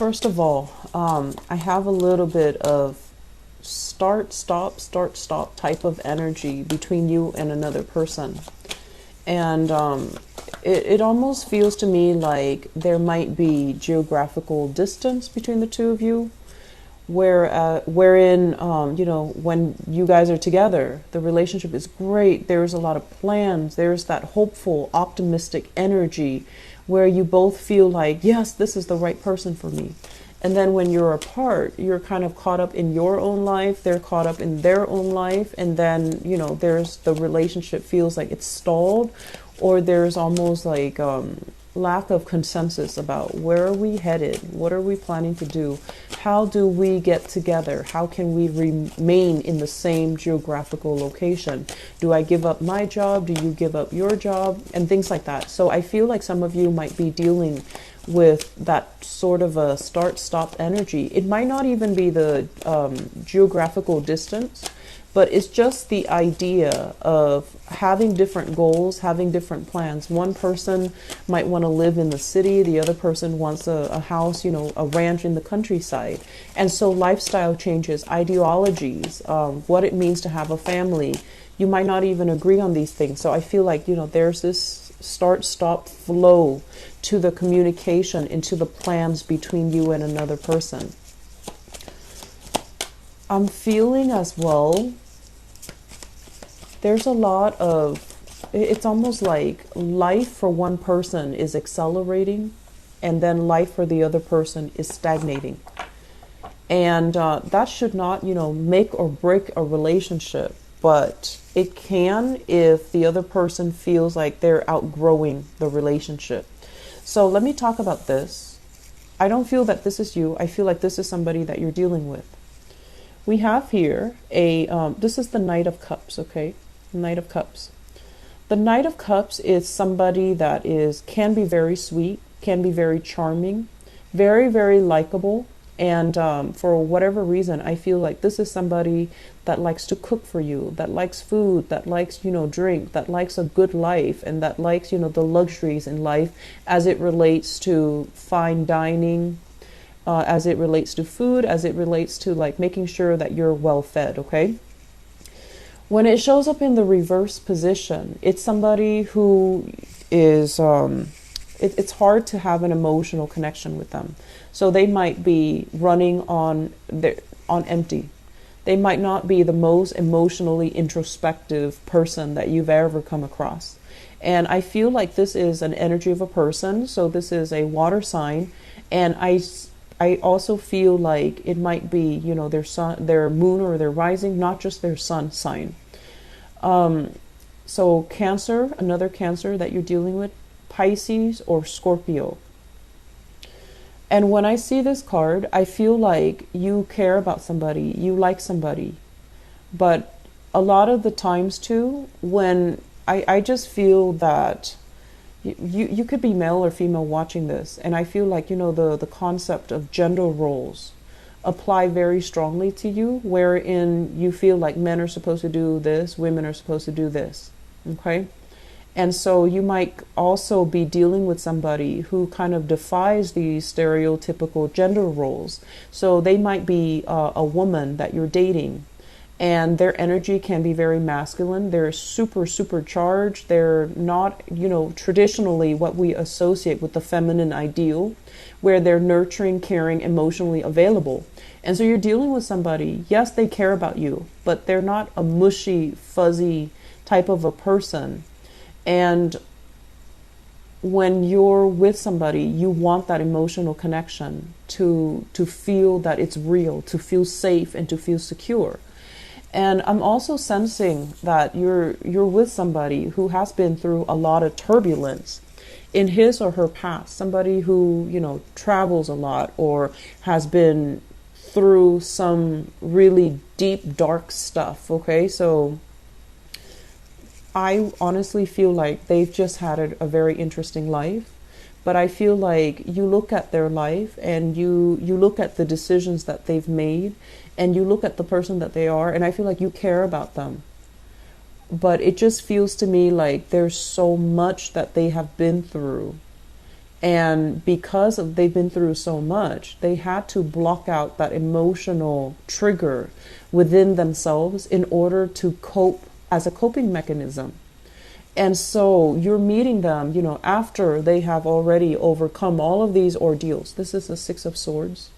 First of all, I have a little bit of start, stop type of energy between you and another person. And it almost feels to me like there might be geographical distance between the two of you, wherein, when you guys are together, the relationship is great. There's a lot of plans. There's that hopeful, optimistic energy where you both feel like, yes, this is the right person for me. And then when you're apart, you're kind of caught up in your own life. They're caught up in their own life. And then, there's the relationship feels like it's stalled, or there's almost like lack of consensus about where are we headed? What are we planning to do? How do we get together? How can we remain in the same geographical location? Do I give up my job? Do you give up your job? And things like that. So I feel like some of you might be dealing with that sort of a start-stop energy. It might not even be the geographical distance, but it's just the idea of having different goals, having different plans. One person might want to live in the city. The other person wants a house, a ranch in the countryside. And so lifestyle changes, ideologies, what it means to have a family. You might not even agree on these things. So I feel like, there's this start-stop flow to the communication, into the plans between you and another person. I'm feeling as well, there's a lot of, it's almost like life for one person is accelerating and then life for the other person is stagnating. And that should not, make or break a relationship, but it can if the other person feels like they're outgrowing the relationship. So let me talk about this. I don't feel that this is you. I feel like this is somebody that you're dealing with. We have here this is the Knight of Cups, okay? Knight of Cups. The Knight of Cups is somebody that can be very sweet, can be very charming, very, very likable. And for whatever reason, I feel like this is somebody that likes to cook for you, that likes food, that likes, drink, that likes a good life, and that likes, the luxuries in life as it relates to fine dining, as it relates to food, as it relates to like making sure that you're well fed, okay? When it shows up in the reverse position, it's somebody who is, it's hard to have an emotional connection with them. So they might be running on empty. They might not be the most emotionally introspective person that you've ever come across. And I feel like this is an energy of a person. So this is a water sign. And I also feel like it might be, their sun, their moon, or their rising, not just their sun sign. So Cancer, another Cancer that you're dealing with, Pisces or Scorpio. And when I see this card, I feel like you care about somebody, you like somebody. But a lot of the times too, when I just feel that you could be male or female watching this, and I feel like, the concept of gender roles apply very strongly to you, wherein you feel like men are supposed to do this, women are supposed to do this, okay? And so you might also be dealing with somebody who kind of defies these stereotypical gender roles. So they might be a woman that you're dating, and their energy can be very masculine. They're super, super charged. They're not, traditionally what we associate with the feminine ideal, where they're nurturing, caring, emotionally available. And so you're dealing with somebody, yes, they care about you, but they're not a mushy, fuzzy type of a person. And when you're with somebody, you want that emotional connection to feel that it's real, to feel safe, and to feel secure. And I'm also sensing that you're with somebody who has been through a lot of turbulence in his or her past. Somebody who, travels a lot or has been through some really deep, dark stuff, okay? So I honestly feel like they've just had a very interesting life, but I feel like you look at their life and you look at the decisions that they've made, and you look at the person that they are, and I feel like you care about them. But it just feels to me like there's so much that they have been through, And because they've been through so much, they had to block out that emotional trigger within themselves in order to cope as a coping mechanism. And so you're meeting them, after they have already overcome all of these ordeals. This is the Six of Swords.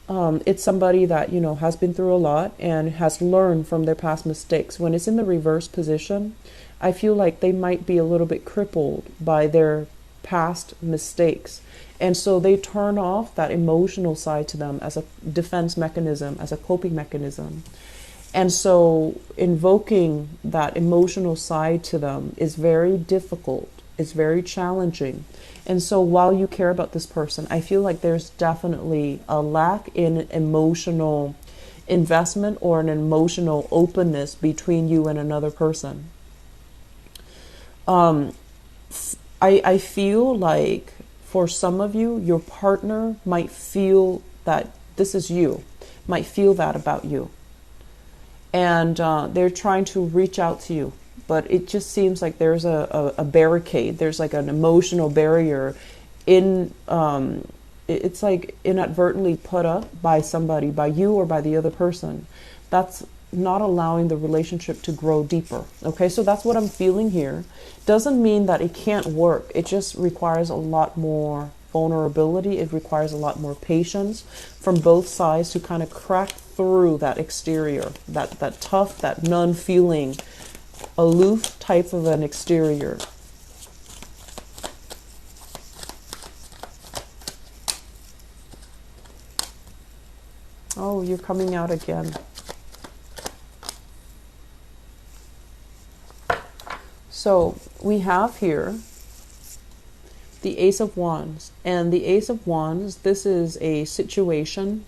It's somebody that, has been through a lot and has learned from their past mistakes. When it's in the reverse position, I feel like they might be a little bit crippled by their past mistakes. And so they turn off that emotional side to them as a defense mechanism, as a coping mechanism. And so invoking that emotional side to them is very difficult. It's very challenging. And so while you care about this person, I feel like there's definitely a lack in emotional investment or an emotional openness between you and another person. I feel like for some of you, your partner might feel that this is you, might feel that about you. And they're trying to reach out to you. But it just seems like there's a barricade. There's like an emotional barrier it's like inadvertently put up by somebody, by you or by the other person. That's not allowing the relationship to grow deeper. Okay, so that's what I'm feeling here. Doesn't mean that it can't work. It just requires a lot more vulnerability. It requires a lot more patience from both sides to kind of crack through that exterior, that tough, that non-feeling, aloof type of an exterior. Oh, you're coming out again. So we have here the Ace of Wands. And the Ace of Wands, this is a situation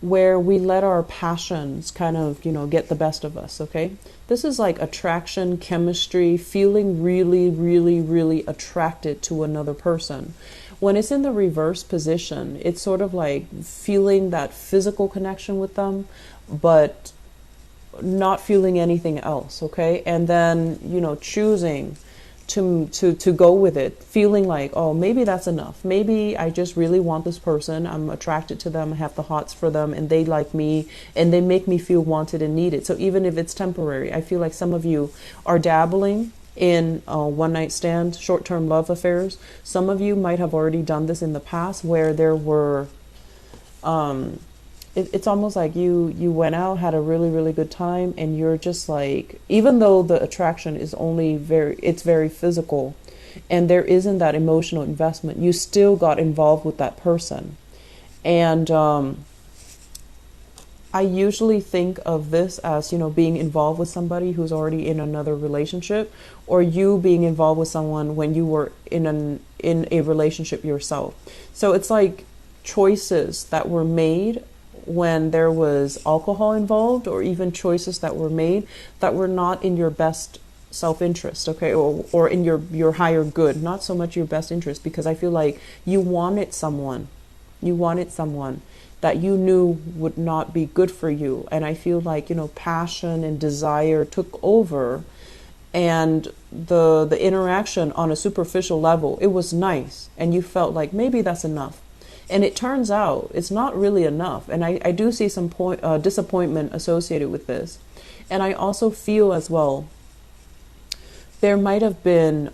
where we let our passions kind of, get the best of us, okay? This is like attraction, chemistry, feeling really, really, really attracted to another person. When it's in the reverse position, it's sort of like feeling that physical connection with them, but not feeling anything else, okay? And then, choosing to go with it, feeling like, oh, maybe that's enough. Maybe I just really want this person. I'm attracted to them. I have the hots for them and they like me and they make me feel wanted and needed. So even if it's temporary, I feel like some of you are dabbling in one night stand, short-term love affairs. Some of you might have already done this in the past where there were, it's almost like you went out, had a really, really good time, and you're just like, even though the attraction is it's very physical, and there isn't that emotional investment, you still got involved with that person. And I usually think of this as, being involved with somebody who's already in another relationship, or you being involved with someone when you were in a relationship yourself. So it's like choices that were made when there was alcohol involved, or even choices that were made that were not in your best self-interest, okay, or in your higher good, not so much your best interest, because I feel like you wanted someone that you knew would not be good for you. And I feel like, passion and desire took over, and the interaction on a superficial level, it was nice, and you felt like maybe that's enough. And it turns out it's not really enough. And I do see some disappointment associated with this. And I also feel as well, there might have been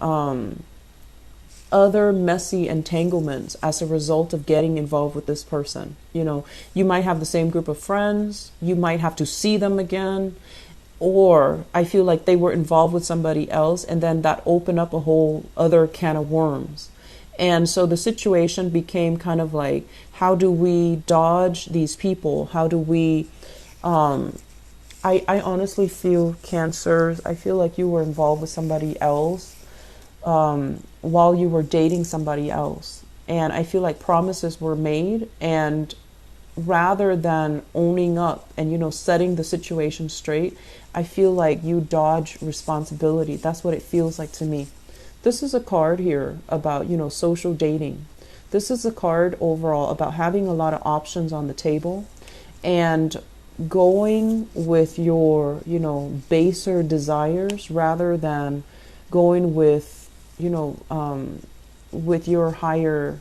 other messy entanglements as a result of getting involved with this person. You might have the same group of friends. You might have to see them again. Or I feel like they were involved with somebody else, and then that opened up a whole other can of worms. And so the situation became kind of like, how do we dodge these people? How do we, I honestly feel, Cancer, I feel like you were involved with somebody else while you were dating somebody else. And I feel like promises were made, and rather than owning up and, setting the situation straight, I feel like you dodge responsibility. That's what it feels like to me. This is a card here about, social dating. This is a card overall about having a lot of options on the table and going with your, baser desires rather than going with, with your higher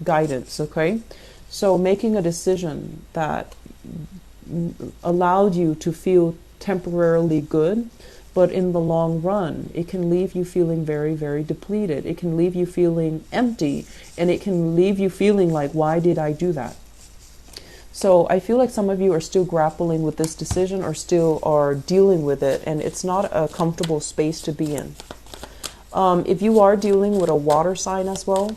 guidance, okay? So making a decision that allowed you to feel temporarily good, but in the long run, it can leave you feeling very, very depleted. It can leave you feeling empty, and it can leave you feeling like, why did I do that? So I feel like some of you are still grappling with this decision or still are dealing with it, and it's not a comfortable space to be in. If you are dealing with a water sign as well,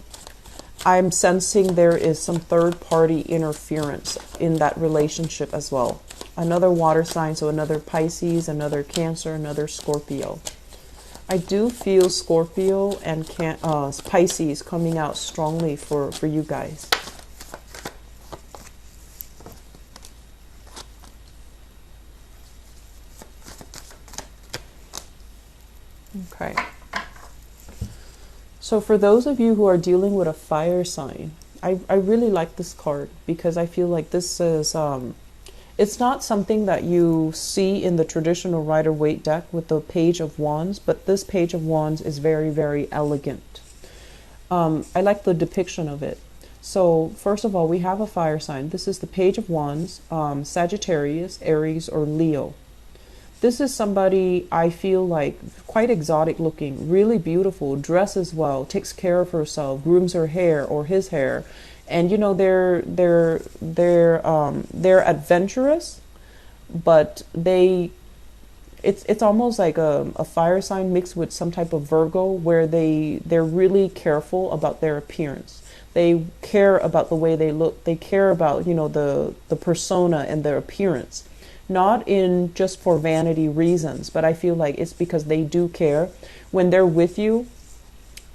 I'm sensing there is some third-party interference in that relationship as well. Another water sign, so another Pisces, another Cancer, another Scorpio. I do feel Scorpio and Pisces coming out strongly for you guys. Okay. So for those of you who are dealing with a fire sign, I really like this card because I feel like this is, it's not something that you see in the traditional Rider-Waite deck with the Page of Wands, but this Page of Wands is very, very elegant. I like the depiction of it. So first of all, we have a fire sign. This is the Page of Wands, Sagittarius, Aries, or Leo. This is somebody I feel like quite exotic looking, really beautiful, dresses well, takes care of herself, grooms her hair or his hair, and you know they're adventurous, but it's almost like a fire sign mixed with some type of Virgo, where they're really careful about their appearance. They care about the way they look. They care about, you know, the persona and their appearance. Not in just for vanity reasons, but I feel like it's because they do care. When they're with you,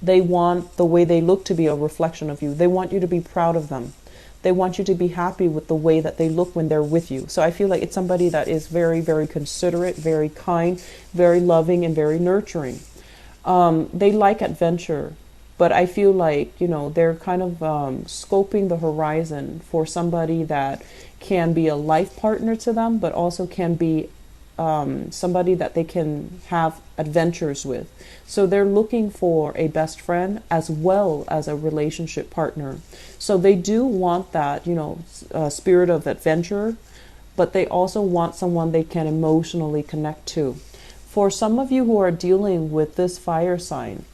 they want the way they look to be a reflection of you. They want you to be proud of them. They want you to be happy with the way that they look when they're with you. So I feel like it's somebody that is very, very considerate, very kind, very loving, and very nurturing. They like adventure, but I feel like, you know, they're kind of scoping the horizon for somebody that can be a life partner to them, but also can be somebody that they can have adventures with. So they're looking for a best friend as well as a relationship partner. So they do want that, you know, spirit of adventure, but they also want someone they can emotionally connect to. For some of you who are dealing with this fire sign,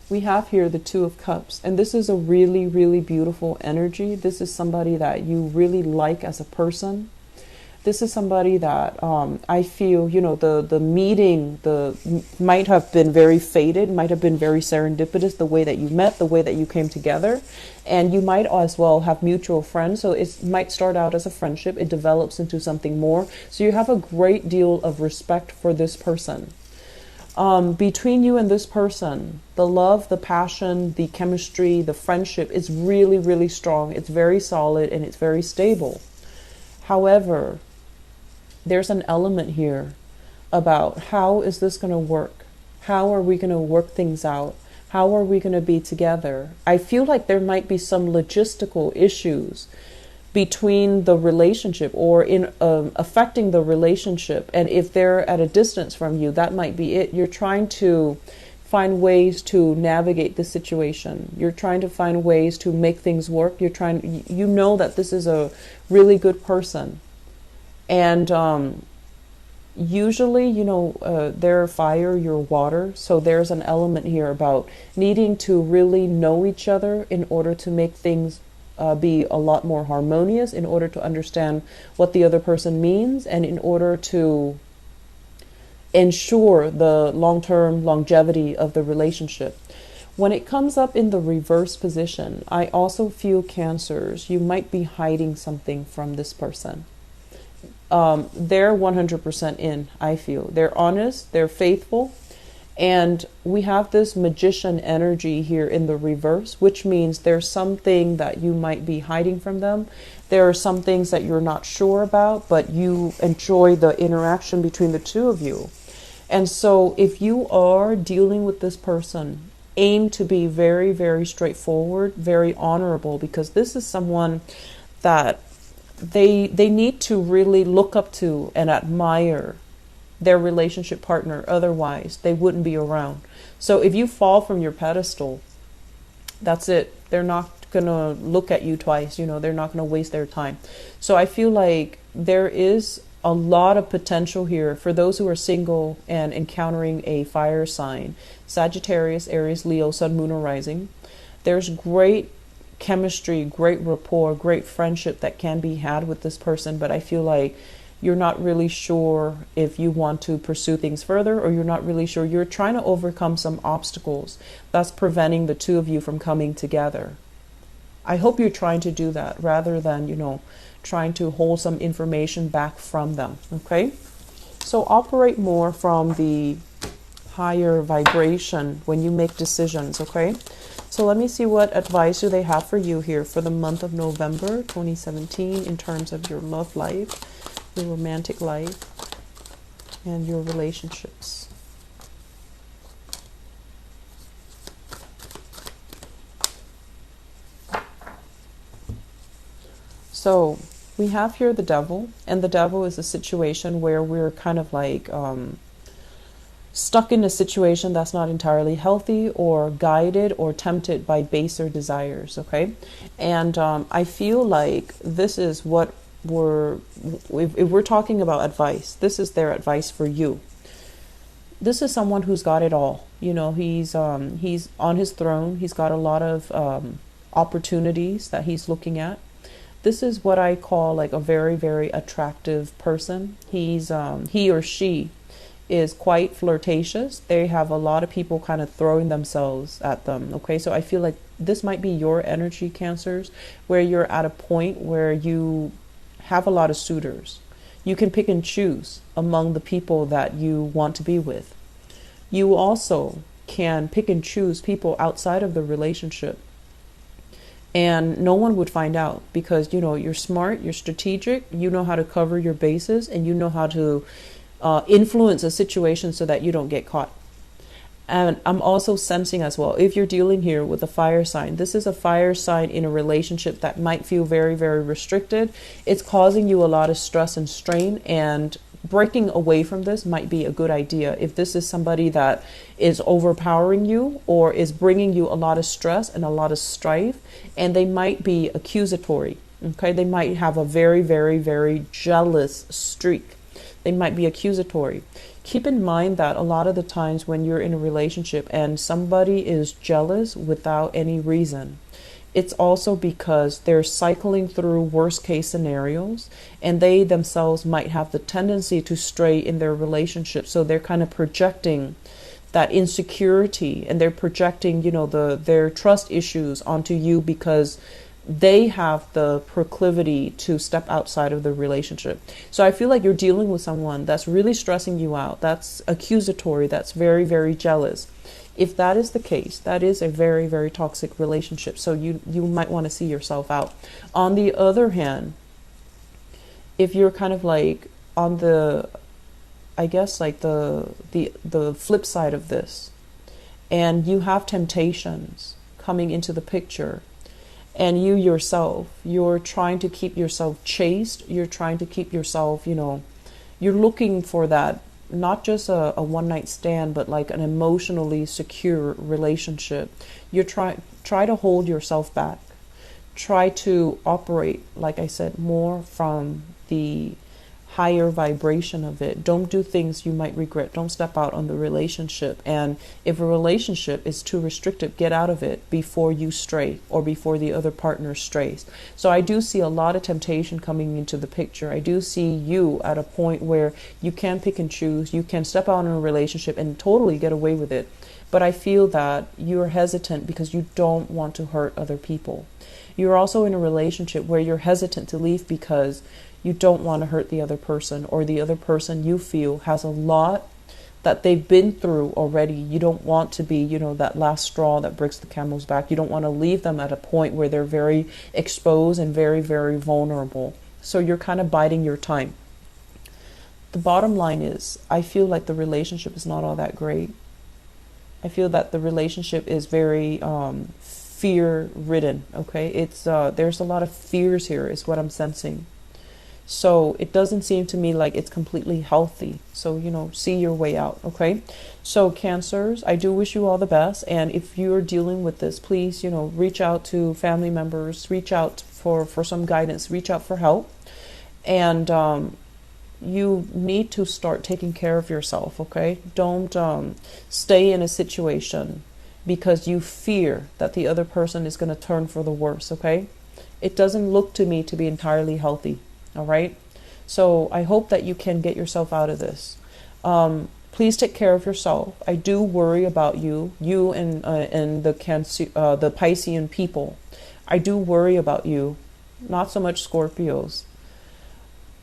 we have here the Two of Cups, and this is a really, really beautiful energy. This is somebody that you really like as a person. This is somebody that I feel, you know, the meeting might have been very fated, might have been very serendipitous, the way that you met, the way that you came together. And you might as well have mutual friends. So it might start out as a friendship. It develops into something more. So you have a great deal of respect for this person. Between you and this person, the love, the passion, the chemistry, the friendship is really, really strong. It's very solid and it's very stable. However, there's an element here about how is this going to work? How are we going to work things out? How are we going to be together? I feel like there might be some logistical issues between the relationship or in affecting the relationship. And if they're at a distance from you, that might be it. You're trying to find ways to navigate the situation. You're trying to find ways to make things work. You know that this is a really good person. And usually, you know, they're fire, you're water. So there's an element here about needing to really know each other in order to make things be a lot more harmonious, in order to understand what the other person means, and in order to ensure the long-term longevity of the relationship. When it comes up in the reverse position, I also feel Cancers, you might be hiding something from this person. They're 100% in, I feel. They're honest, they're faithful, and we have this magician energy here in the reverse, which means there's something that you might be hiding from them. There are some things that you're not sure about, but you enjoy the interaction between the two of you. And so if you are dealing with this person, aim to be very, very straightforward, very honorable, because this is someone that they need to really look up to and admire their relationship partner. Otherwise, they wouldn't be around. So if you fall from your pedestal, That's it. They're not going to look at you twice. They're not going to waste their time. So I feel like there is a lot of potential here for those who are single and encountering a fire sign: Sagittarius, Aries, Leo, Sun, Moon, or Rising. There's great chemistry, great rapport, great friendship that can be had with this person, but I feel like you're not really sure if you want to pursue things further, or you're not really sure. You're trying to overcome some obstacles that's preventing the two of you from coming together. I hope you're trying to do that rather than, trying to hold some information back from them. Okay? So operate more from the higher vibration when you make decisions. Okay? So let me see what advice do they have for you here for the month of November 2017 in terms of your love life, your romantic life, and your relationships. So we have here the devil, and the devil is a situation where we're kind of like stuck in a situation that's not entirely healthy, or guided or tempted by baser desires. Okay, and I feel like this is what if we're talking about advice, this is their advice for you. This is someone who's got it all. He's on his throne. He's got a lot of opportunities that he's looking at. This is what I call like a very, very attractive person. He or she is quite flirtatious. They have a lot of people kind of throwing themselves at them. Okay, so I feel like this might be your energy, Cancers, where you're at a point where you have a lot of suitors. You can pick and choose among the people that you want to be with. You also can pick and choose people outside of the relationship, and no one would find out, because you're smart, you're strategic, you know how to cover your bases, and you know how to influence a situation so that you don't get caught. And I'm also sensing as well, if you're dealing here with a fire sign, this is a fire sign in a relationship that might feel very, very restricted. It's causing you a lot of stress and strain, and breaking away from this might be a good idea. If this is somebody that is overpowering you or is bringing you a lot of stress and a lot of strife, and they might be accusatory. Okay, they might have a very, very, very jealous streak. They might be accusatory. Keep in mind that a lot of the times when you're in a relationship and somebody is jealous without any reason, it's also because they're cycling through worst case scenarios, and they themselves might have the tendency to stray in their relationship. So they're kind of projecting that insecurity, and they're projecting, their trust issues onto you, because they have the proclivity to step outside of the relationship. So I feel like you're dealing with someone that's really stressing you out, that's accusatory, that's very, very jealous. If that is the case, that is a very, very toxic relationship. So you might want to see yourself out. On the other hand, if you're kind of like on the, I guess like the flip side of this, and you have temptations coming into the picture, and you yourself, you're trying to keep yourself chaste, you're trying to keep yourself, you're looking for that, not just a one-night stand, but like an emotionally secure relationship. You try to hold yourself back. Try to operate, like I said, more from the higher vibration of it. Don't do things you might regret. Don't step out on the relationship. And if a relationship is too restrictive, get out of it before you stray, or before the other partner strays. So I do see a lot of temptation coming into the picture. I do see you at a point where you can pick and choose. You can step out in a relationship and totally get away with it. But I feel that you're hesitant because you don't want to hurt other people. You're also in a relationship where you're hesitant to leave because you don't want to hurt the other person, or the other person you feel has a lot that they've been through already. You don't want to be, that last straw that breaks the camel's back. You don't want to leave them at a point where they're very exposed and very, very vulnerable. So you're kind of biding your time. The bottom line is, I feel like the relationship is not all that great. I feel that the relationship is very fear-ridden. Okay, it's there's a lot of fears here, is what I'm sensing. So it doesn't seem to me like it's completely healthy. So, see your way out, okay? So Cancers, I do wish you all the best. And if you're dealing with this, please, reach out to family members, reach out for some guidance, reach out for help. And you need to start taking care of yourself, okay? Don't stay in a situation because you fear that the other person is going to turn for the worse, okay? It doesn't look to me to be entirely healthy, all right? So I hope that you can get yourself out of this. Please take care of yourself. I do worry about you and the the Piscean people. I do worry about you, not so much Scorpios,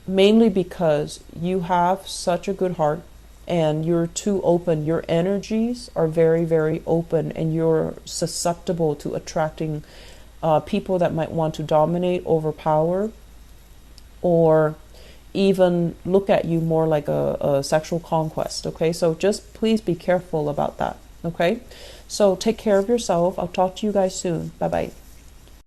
mainly because you have such a good heart and you're too open. Your energies are very, very open, and you're susceptible to attracting people that might want to dominate, overpower, or even look at you more like a sexual conquest, okay? So just please be careful about that, okay? So take care of yourself. I'll talk to you guys soon. Bye-bye.